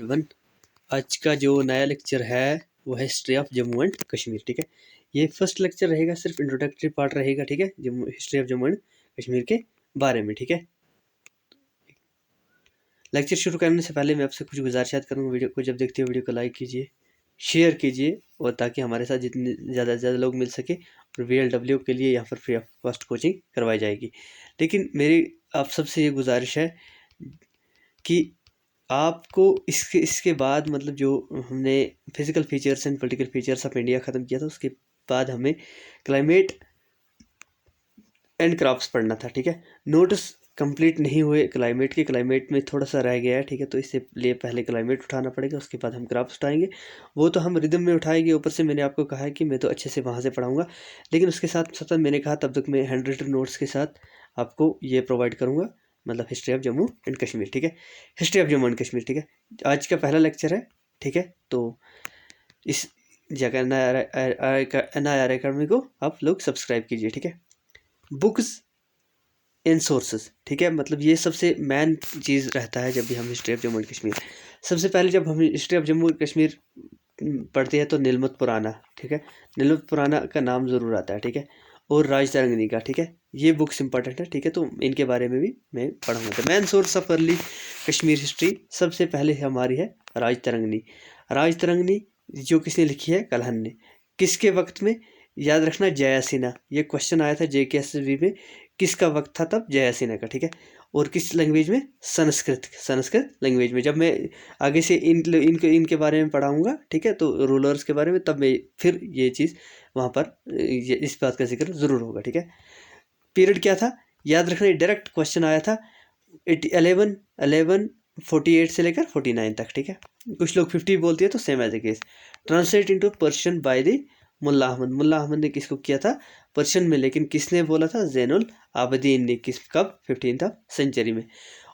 One आज का जो नया लेक्चर है वो है history of Jammu and Kashmir. ठीक है, ये फर्स्ट लेक्चर रहेगा, सिर्फ इंट्रोडक्टरी पार्ट रहेगा। ठीक है, Jammu history of Jammu and Kashmir के बारे में। ठीक है, लेक्चर शुरू करने से पहले मैं आपसे कुछ गुजारिशात करूँगा। वीडियो को जब देखते हो वीडियो को लाइक कीजिए, शेयर कीजिए, और ताकि हमारे साथ जितने ज़्यादा से ज़्यादा लोग मिल सके। और VLW के लिए यहाँ पर फ्री ऑफ कॉस्ट कोचिंग करवाई जाएगी। लेकिन मेरी आप सबसे ये गुजारिश है कि आपको इसके बाद मतलब जो हमने physical features and political features of India ख़त्म किया था, उसके बाद हमें क्लाइमेट एंड क्रॉप्स पढ़ना था। ठीक है, नोट्स कंप्लीट नहीं हुए क्लाइमेट में थोड़ा सा रह गया है। ठीक है, तो इससे लिए पहले क्लाइमेट उठाना पड़ेगा, उसके बाद हम क्रॉप्स उठाएंगे। वो तो हम रिदम में उठाएंगे। ऊपर से मैंने आपको कहा है कि मैं तो अच्छे से वहाँ से पढ़ाऊँगा, लेकिन उसके साथ साथ मैंने कहा तब तक मैं हैंड रिटन नोट्स के साथ आपको ये प्रोवाइड करूँगा, मतलब history of Jammu and Kashmir. ठीक है, history of Jammu and Kashmir. ठीक है, आज का पहला लेक्चर है। ठीक है, तो इस जगह NIR अकेडमी को आप लोग सब्सक्राइब कीजिए। ठीक है, बुक्स एंड सोर्सेज। ठीक है, मतलब ये सबसे मेन चीज़ रहता है जब भी हम history of Jammu and Kashmir. सबसे पहले जब हम history of Jammu and Kashmir पढ़ते हैं तो नीलमत पुराना, ठीक है, नीलमत पुराना का नाम ज़रूर आता है। ठीक है, और राज तरंगिनी का। ठीक है, ये बुक्स इंपॉर्टेंट है। ठीक है, तो इनके बारे में भी मैं पढ़ूंगा। तो main source of early Kashmir history सबसे पहले हमारी है राज तरंगिनी। राज तरंगिनी जो किसने लिखी है? कलहन ने। किसके वक्त में? याद रखना, जया सिन्हा। ये क्वेश्चन आया था JKSSB में, किसका वक्त था तब? जया सिन्हा का। ठीक है, और किस लैंग्वेज में? संस्कृत लैंग्वेज में। जब मैं आगे से इनके बारे में पढ़ाऊंगा, ठीक है, तो रूलर्स के बारे में, तब मैं फिर ये चीज़ वहाँ पर इस बात का जिक्र ज़रूर होगा। ठीक है, पीरियड क्या था? याद रखना, डायरेक्ट क्वेश्चन आया था 1148 से लेकर 49 तक। ठीक है, कुछ लोग 50 बोलते हैं, तो same as a case. Translate into Persian by the Mulla Ahmad. Mulla Ahmad ने किसको किया था? पर्शियन में, लेकिन किसने बोला था? ज़ैनुल आबदीन ने। कब? 15th सेंचुरी में।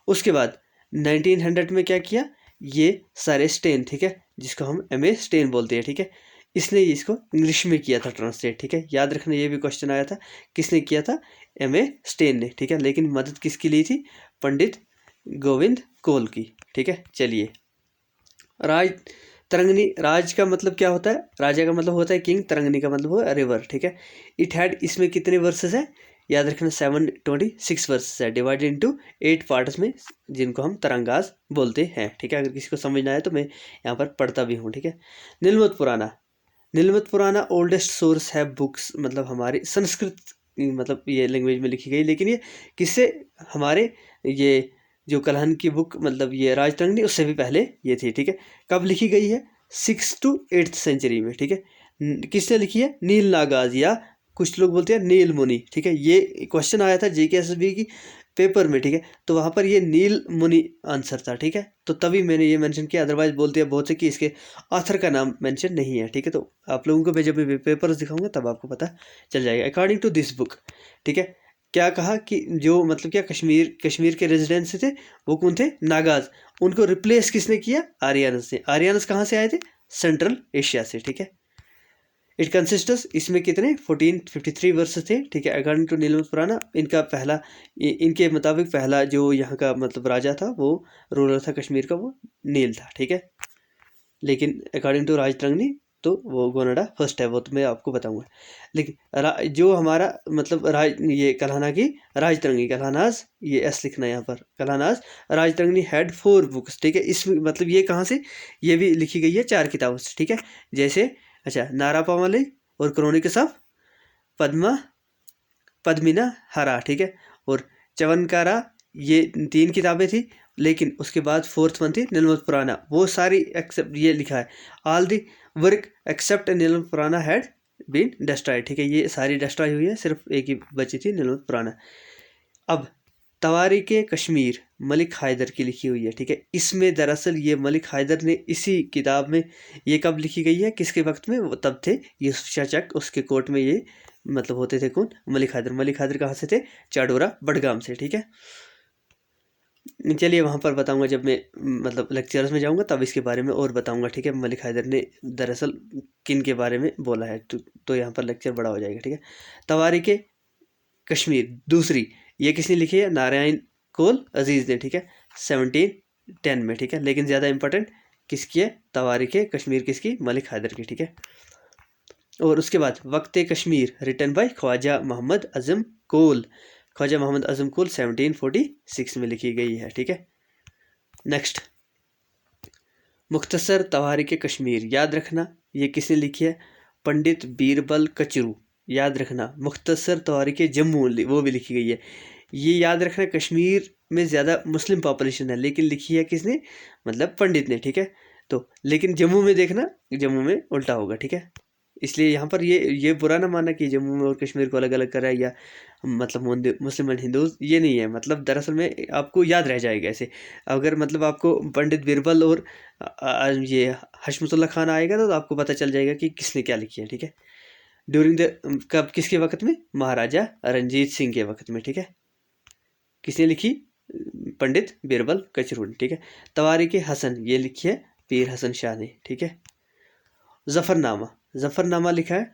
उसके बाद 1900 में क्या किया? ये सर स्टेन, ठीक है, जिसको हम MA स्टेन बोलते हैं। ठीक है, इसने इसको इंग्लिश में किया था ट्रांसलेट। ठीक है, याद रखना, ये भी क्वेश्चन आया था, किसने किया था? MA स्टेन ने। ठीक है, लेकिन मदद किसकी ली थी? पंडित गोविंद कोल की। ठीक है, चलिए, राज तरंगनी। राज का मतलब क्या होता है? राजा का मतलब होता है किंग, तरंगनी का मतलब है रिवर। ठीक है, इट हैड, इसमें कितने वर्सेस है? याद रखना, 726 वर्सेस है, डिवाइडेड इनटू 8 पार्ट्स में, जिनको हम तरंगाज बोलते हैं। ठीक है, अगर किसी को समझना है तो मैं यहाँ पर पढ़ता भी हूँ। ठीक है, नीलमत पुराना। नीलमत पुराना ओल्डेस्ट सोर्स है बुक्स, मतलब हमारी संस्कृत, मतलब ये लैंग्वेज में लिखी गई, लेकिन ये किससे? हमारे ये जो कलहन की बुक, मतलब ये राजतरंगिणी, उससे भी पहले ये थी। ठीक है, कब लिखी गई है? 6th to 8th सेंचुरी में। ठीक है, किसने लिखी है? नील नागाज, या कुछ लोग बोलते हैं नील मुनि। ठीक है, ये क्वेश्चन आया था JKSSB की पेपर में। ठीक है, तो वहाँ पर ये नील मुनि आंसर था। ठीक है, तो तभी मैंने ये मेंशन किया। अदरवाइज बोलते हैं बहुत से कि इसके ऑथर का नाम मेंशन नहीं है। ठीक है, तो आप लोगों को मैं जब भी पेपर्स दिखाऊंगा तब आपको पता चल जाएगा। अकॉर्डिंग टू दिस बुक, ठीक है, क्या कहा कि जो मतलब क्या कश्मीर के रेजिडेंट्स थे वो कौन थे? नागाज। उनको रिप्लेस किसने किया? आर्यनस ने। आर्यनस कहाँ से आए थे? सेंट्रल एशिया से। ठीक है, इट कंसिस्टस, इसमें कितने? 1453 वर्ष थे। ठीक है, अकॉर्डिंग टू नीलमत पुराना, इनका पहला, इनके मुताबिक पहला जो यहाँ का मतलब राजा था, वो रूलर था कश्मीर का, वो नील था। ठीक है, लेकिन अकॉर्डिंग टू राजतरंगिणी तो वो गोनाडा फर्स्ट है, वो तो मैं आपको बताऊंगा। लेकिन जो हमारा मतलब ये कलहना की राजतरंगिणी, कलहनाज, ये एस लिखना है यहाँ पर, कलहनाज राजतरंगिणी हैड 4 बुक्स। ठीक है, इसमें मतलब ये कहाँ से? ये भी लिखी गई है 4 किताबों से। ठीक है, जैसे अच्छा, नारापामाली और क्रॉनिकल्स ऑफ पद्मिना हरा। ठीक है, और चवनकारा, ये 3 किताबें थी, लेकिन उसके बाद 4th वन थी नीलमत पुराना। वो सारी एक्सेप्ट, ये लिखा है, ऑल दी वर्क एक्सेप्ट नीलमत पुराना हैड बीन डिस्ट्रॉयड। ठीक है, ये सारी डिस्ट्रॉय हुई है, सिर्फ एक ही बची थी, नीलमत पुराना। अब तवारीख कश्मीर मलिक हैदर की लिखी हुई है। ठीक है, इसमें दरअसल ये मलिक हैदर ने इसी किताब में, ये कब लिखी गई है, किसके वक्त में? वो तब थे यूसुफ शाह चक, उसके कोर्ट में ये मतलब होते थे। कौन? मलिक हैदर। मलिक हैदर कहाँ से थे? चाडोरा बडगाम से। ठीक है, चलिए, वहाँ पर बताऊंगा जब मैं मतलब लेक्चर्स में जाऊंगा, तब इसके बारे में और बताऊंगा। ठीक है, मलिक हैदर ने दरअसल किन के बारे में बोला है, तो यहाँ पर लेक्चर बड़ा हो जाएगा। ठीक है, तवारीख कश्मीर दूसरी, ये किसने लिखी है? नारायण कोल अजीज़ ने। ठीक है, 1710 में। ठीक है, लेकिन ज़्यादा इंपॉर्टेंट किसकी है? तवारीख कश्मीर किसकी? मलिक हैदर की, ठीक है। और उसके बाद वक्त कश्मीर रिटन बाय ख्वाजा मोहम्मद आजम कोल, ख्वाजा मोहम्मद आजम कोल 1746 में लिखी गई है, ठीक है। नेक्स्ट, मुख्तसर तवारीख कश्मीर, याद रखना ये किसने लिखी है? पंडित बीरबल कचरू, याद रखना। मुख्तसर तवारीख जम्मू वो भी लिखी गई है। ये याद रखना, कश्मीर में ज़्यादा मुस्लिम पॉपुलेशन है, लेकिन लिखी है किसने? मतलब पंडित ने, ठीक है। तो लेकिन जम्मू में देखना, जम्मू में उल्टा होगा, ठीक है। इसलिए यहाँ पर ये बुरा ना मानना कि जम्मू में और कश्मीर को अलग अलग करा है, या मतलब मुस्लिम एंड हिंदूज, ये नहीं है। मतलब दरअसल में आपको याद रह जाएगा ऐसे। अगर मतलब आपको पंडित बीरबल और ये हशमतुल्लाह खान आएगा तो आपको पता चल जाएगा कि किसने क्या लिखी है, ठीक है। ड्यूरिंग द कब, किसके वक्त में? महाराजा रंजीत सिंह के वक्त में, ठीक है। किसने लिखी? पंडित बीरबल कचरू ने, ठीक है। तवारीख हसन, ये लिखी है पीर हसन शाह ने, ठीक है। जफरनामा, जफरनामा लिखा है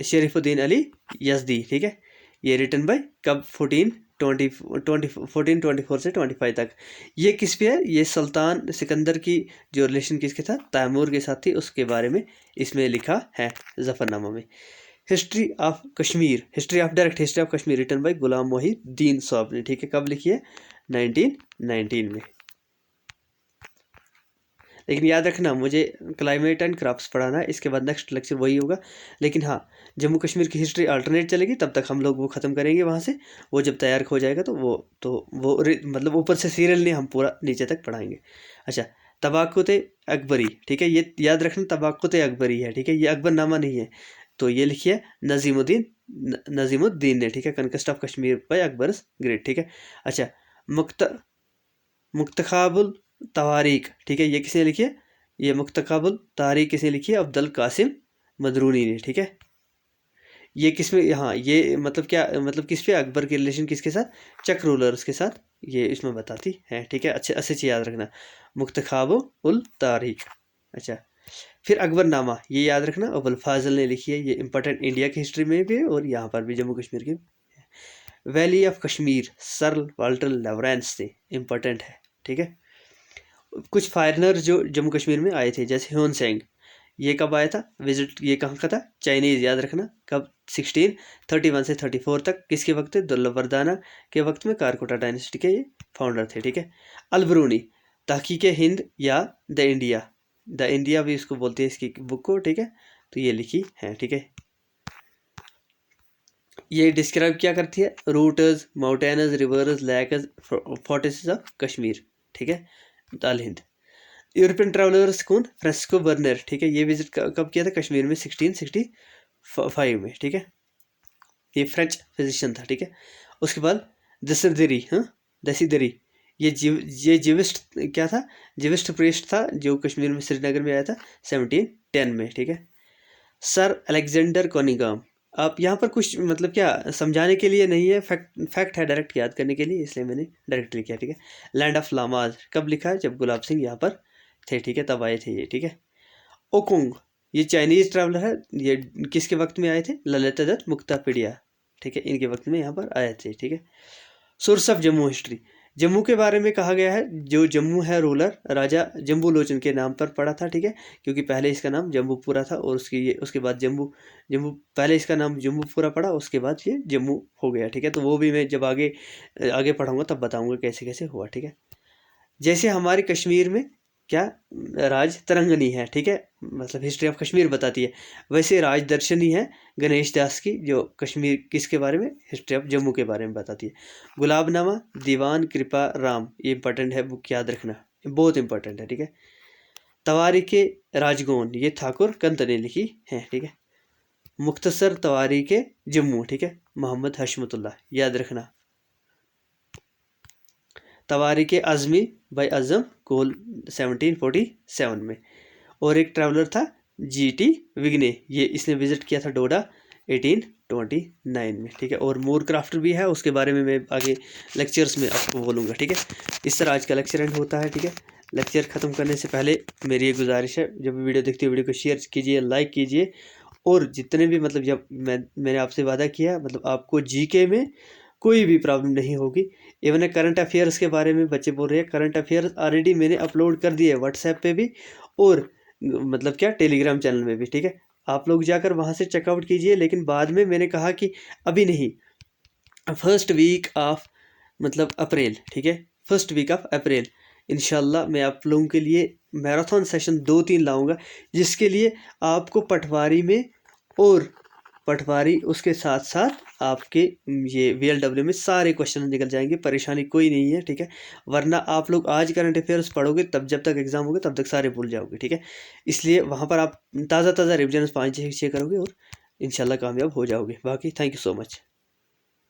शरीफुद्दीन अली यजदी, ठीक है। ये रिटन बाय कब? 1424 से 25 तक। ये किस पे है? ये सुल्तान सिकंदर की जो रिलेशन किसके साथ? तैमूर के साथ थी, उसके बारे में इसमें लिखा है जफरनामा में। History of Kashmir, direct history of Kashmir written by Ghulam Mohiuddin Sahab ने, ठीक है। कब लिखी है? 1919 में। लेकिन याद रखना, मुझे क्लाइमेट एंड क्रॉप्स पढ़ाना है, इसके बाद नेक्स्ट लेक्चर वही होगा। लेकिन हाँ, जम्मू कश्मीर की हिस्ट्री अल्टरनेट चलेगी, तब तक हम लोग वो ख़त्म करेंगे वहाँ से। वो जब तैयार हो जाएगा तो वो मतलब ऊपर से सीरियल नहीं, हम पूरा नीचे तक पढ़ाएंगे। अच्छा, तबाकुत अकबरी, ठीक है। ये याद रखना, तबाकुत अकबरी है, ठीक है। ये अकबरनामा नहीं है। तो ये लिखिए नजीमुद्दीन ने, ठीक है। Conquest of Kashmir by Akbar great, ठीक है। अच्छा, मुख्तखाबुल तवारीख, ठीक है। ये किसने लिखी है? ये मुख्तखाबुल तारीख किसने लिखी है? अब्दुल कासिम मदरूनी ने, ठीक है। ये किस में? हाँ, ये मतलब क्या, मतलब किस पे? अकबर के रिलेशन किसके साथ? चक रूलर्स के साथ, ये इसमें बताती है, ठीक है। अच्छे अच्छे याद रखना, मुख्तखाबुल तारीख। अच्छा, फिर अकबरनामा, ये याद रखना अबुल फाजल ने लिखी है। ये इंपॉर्टेंट इंडिया की हिस्ट्री में भी है और यहाँ पर भी जम्मू कश्मीर की। Valley of Kashmir sir Walter Lawrence से, इंपॉर्टेंट है, ठीक है। कुछ फॉरेनर जो जम्मू कश्मीर में आए थे, जैसे ह्यून सेंग, ये कब आया था विजिट? ये कहाँ का था? चाइनीज़, याद रखना। कब? 1631 से 34 तक। किसके वक्त? दुर्लभवर्दाना के वक्त में। कारकोटा डायनेस्टी के ये फाउंडर थे, ठीक है। अलबरूनी, तहकीक हिंद या द इंडिया भी इसको बोलते हैं, इसकी बुक को, ठीक है। तो ये लिखी है, ठीक है। ये डिस्क्राइब क्या करती है? Routes, mountains, rivers, lakes, fortresses of Kashmir, ठीक है। दाल हिंद। यूरोपियन ट्रैवलर्स कौन? फ्रांसिस्को बर्नर, ठीक है। ये विजिट कब किया था? कश्मीर में 1665 में, ठीक है। ये फ्रेंच फिजिशियन था, ठीक है। उसके बाद दसीदरी, हाँ दसीदरी, ये जिविस्ट क्या था? जिविस्ट प्रीस्ट था जो कश्मीर में श्रीनगर में आया था 1710 में, ठीक है। सर अलेक्जेंडर कॉनिंगम, आप यहाँ पर कुछ मतलब क्या समझाने के लिए नहीं है, फैक्ट है, डायरेक्ट याद करने के लिए, इसलिए मैंने डायरेक्ट लिखा, ठीक है। लैंड ऑफ लामाज कब लिखा है? जब गुलाब सिंह यहाँ पर थे, ठीक है, तब आए थे ये, ठीक है। ओकुंग, ये चाइनीज ट्रैवलर है, ये किसके वक्त में आए थे? ललिता दत्त मुक्तापिडिया, ठीक है, इनके वक्त में यहाँ पर आए थे, ठीक है। Source of Jammu history, Jammu के बारे में कहा गया है, जो जम्मू है रूलर राजा जम्बू लोचन के नाम पर पड़ा था, ठीक है। क्योंकि पहले इसका नाम जम्बूपुरा था और उसके बाद जम्बू पहले इसका नाम जम्बूपुरा पड़ा, उसके बाद ये जम्मू हो गया, ठीक है। तो वो भी मैं जब आगे पढ़ाऊँगा तब बताऊँगा कैसे कैसे हुआ, ठीक है। जैसे हमारे कश्मीर में क्या राज तरंगनी है, ठीक है, मतलब हिस्ट्री ऑफ कश्मीर बताती है, वैसे राज दर्शनी है गणेश दास की, जो कश्मीर किसके बारे में? हिस्ट्री ऑफ जम्मू के बारे में बताती है। गुलाबनामा दीवान कृपा राम, ये इंपॉर्टेंट है, बुक याद रखना, बहुत इंपॉर्टेंट है, ठीक है। तवारीख राजगोन, ये ठाकुर कंत ने लिखी है, ठीक है। मुख्तसर तवारीख जम्मू, ठीक है, मोहम्मद हशमतुल्लाह, याद रखना। तवारीख आज़मी बाय आज़म कोल 1747 में। और एक ट्रैवलर था GT विग्ने, ये इसने विजिट किया था डोडा 1829 में, ठीक है। और मूर क्राफ्टर भी है, उसके बारे में मैं आगे लेक्चर्स में आपको बोलूँगा, ठीक है। इस तरह आज का लेक्चर एंड होता है, ठीक है। लेक्चर ख़त्म करने से पहले मेरी एक गुजारिश है, जब भी वीडियो देखते हो वीडियो को शेयर कीजिए, लाइक कीजिए, और जितने भी मतलब जब मैंने आपसे वादा किया, मतलब आपको GK में कोई भी प्रॉब्लम नहीं होगी। इवन करंट अफेयर्स के बारे में बच्चे बोल रहे हैं, करंट अफेयर्स ऑलरेडी मैंने अपलोड कर दिए व्हाट्सएप पे भी और मतलब क्या टेलीग्राम चैनल में भी, ठीक है। आप लोग जाकर वहाँ से चेकआउट कीजिए, लेकिन बाद में मैंने कहा कि अभी नहीं, फर्स्ट वीक ऑफ मतलब अप्रैल, ठीक है, फर्स्ट वीक ऑफ अप्रैल इंशाल्लाह मैं आप लोगों के लिए मैराथन सेशन 2-3 लाऊंगा, जिसके लिए आपको पटवारी में और पटवारी उसके साथ साथ आपके ये VLW में सारे क्वेश्चन निकल जाएंगे, परेशानी कोई नहीं है, ठीक है। वरना आप लोग आज करंट अफेयर्स पढ़ोगे तब जब तक एग्जाम होगा तब तक सारे भूल जाओगे, ठीक है। इसलिए वहाँ पर आप ताज़ा ताज़ा रिविजन 5-6 करोगे और इंशाल्लाह कामयाब हो जाओगे। बाकी थैंक यू सो मच।